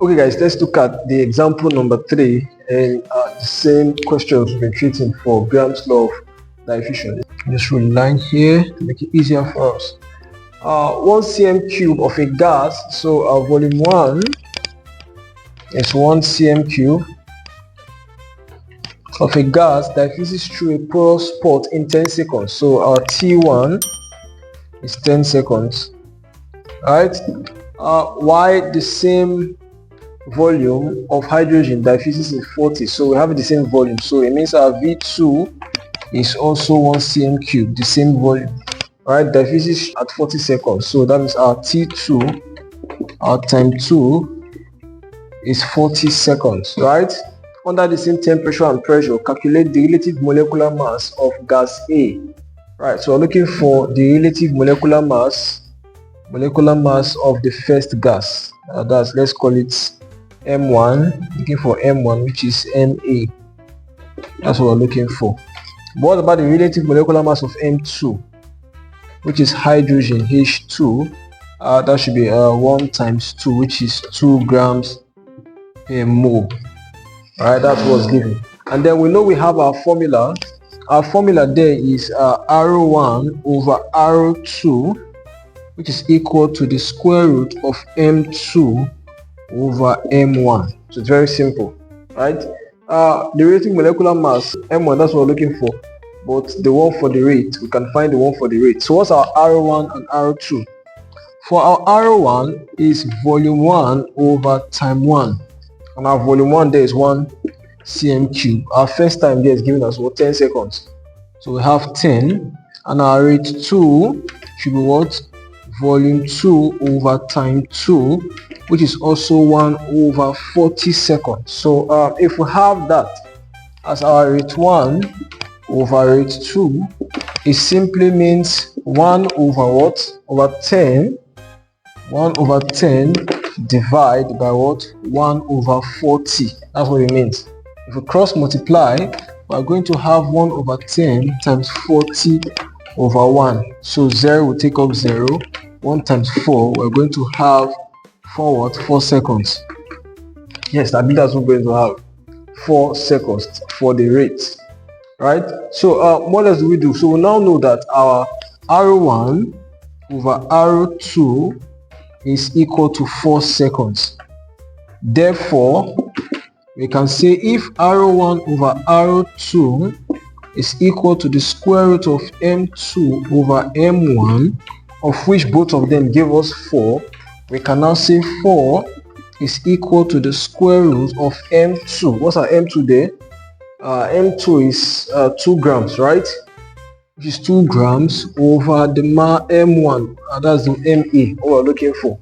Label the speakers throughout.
Speaker 1: Okay guys, let's look at the example number 3 and the same questions we've been treating for Graham's law of diffusion. Just rule line here to make it easier for us. 1 cm cube of a gas, so our volume 1 is 1 cm cube of a gas diffuses through a porous spot in 10 seconds. So our T1 is 10 seconds. Alright, why the same volume of hydrogen diffuses in 40, so we have the same volume, so it means our V2 is also 1 cm cube, the same volume. Alright, diffuses at 40 seconds, so that means our T2, our time 2 is 40 seconds. Right, under the same temperature and pressure, calculate the relative molecular mass of gas A. Right, so we're looking for the relative molecular mass of the first gas. That's, let's call it M1, looking for M1, which is MA. That's what we're looking for. But what about the relative molecular mass of M2, which is hydrogen, H2? That should be 1 times 2, which is 2 grams per mole. Alright, that's what's given. And then we know we have our formula. Our formula there is R1 over R2, which is equal to the square root of M2 over M1. So it's very simple, right? The relative molecular mass M1, that's what we're looking for, but the one for the rate, we can find the one for the rate. So what's our R1 and R2? For our R1 is volume 1 over time 1, and our volume 1 there is 1 cm cube. Our first time there is giving us what, 10 seconds, so we have 10, and our rate 2 should be what, volume 2 over time 2, which is also 1 over 40 seconds. So if we have that as our rate 1 over rate 2, it simply means 1 over what, over 10, 1 over 10 divided by what, 1 over 40. That's what it means. If we cross multiply, we are going to have 1 over 10 times 40 over 1. So 0 will take up 0. 1 times 4, we're going to have 4 seconds. Yes, I think that's what we're going to have, 4 seconds for the rate. Right, so what else do we do? So we now know that our R1 over R2 is equal to 4 seconds. Therefore, we can say if R1 over R2 is equal to the square root of M2 over M1, of which both of them give us 4, we can now say 4 is equal to the square root of M2. What's our M2 there? M2 is 2 grams, right? Which is 2 grams over the M1, that's the MA, what we're looking for.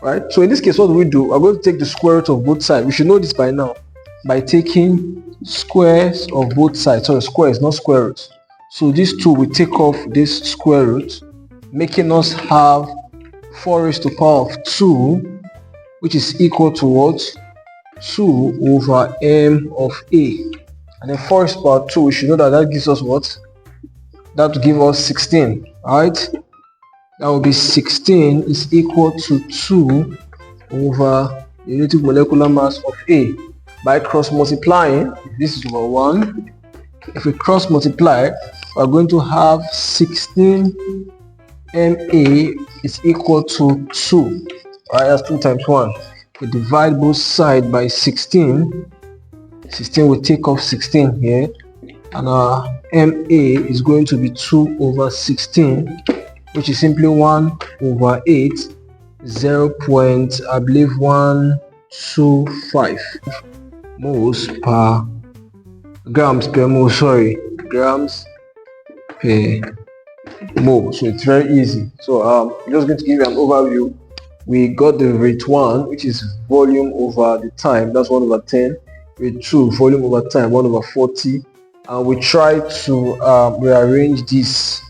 Speaker 1: Right? So in this case, what do we do? We're going to take the square root of both sides. We should know this by now, by taking squares of both sides. Sorry, squares, not square roots. So these two, we take off this square root, making us have 4 raised to the power of 2, which is equal to what? 2 over M of A. And then 4 raised to the power 2, we should know that that gives us what? That will give us 16. Alright? That will be 16 is equal to 2 over the relative molecular mass of A. By cross multiplying, this is over 1. If we cross multiply, we are going to have 16 MA is equal to 2. Alright, that's 2 times 1. We divide both sides by 16. 16 will take off 16 here, and our MA is going to be 2 over 16, which is simply 1 over 8, 0.125 moles per grams per mole, grams per mole. So it's very easy. So I'm just going to give you an overview. We got the rate 1, which is volume over the time, that's 1 over 10. Rate 2, volume over time, 1 over 40. And we try to rearrange this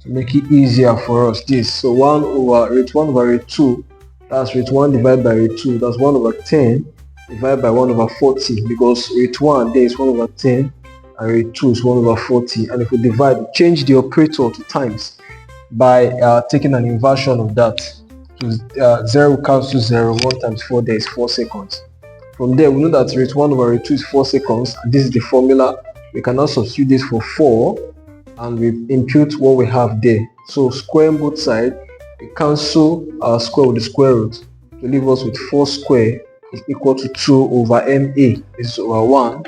Speaker 1: to make it easier for us. This, so 1 over rate 2, that's rate 1 divided by rate 2, that's 1 over 10 divided by 1 over 40, because rate 1 there is 1 over 10 and rate 2 is 1 over 40. And if we divide, change the operator to times by taking an inversion of that. So 0 cancel 0, 1 times 4 there is 4 seconds. From there, we know that rate 1 over rate 2 is 4 seconds, and this is the formula. We can now substitute this for 4, and we impute what we have there. So squaring both sides, we cancel our square with the square root to leave us with 4 square is equal to 2 over ma. This is over 1.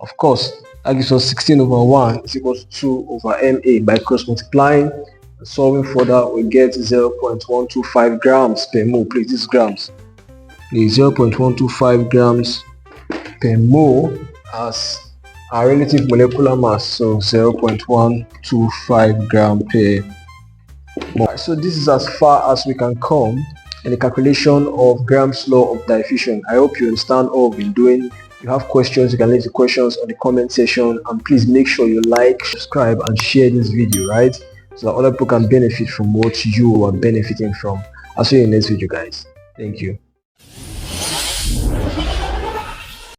Speaker 1: Of course, that gives us 16 over 1 is equal to 2 over ma. By cross multiplying and solving further, we get 0.125 grams per mole. Please, this is grams. 0.125 grams per mole as our relative molecular mass, so 0.125 gram per mole. So this is as far as we can come in the calculation of Graham's law of diffusion. I hope you understand all we've been doing. If you have questions, you can leave the questions on the comment section, and please make sure you like, subscribe and share this video, right, so that other people can benefit from what you are benefiting from. I'll see you in the next video, guys. Thank you.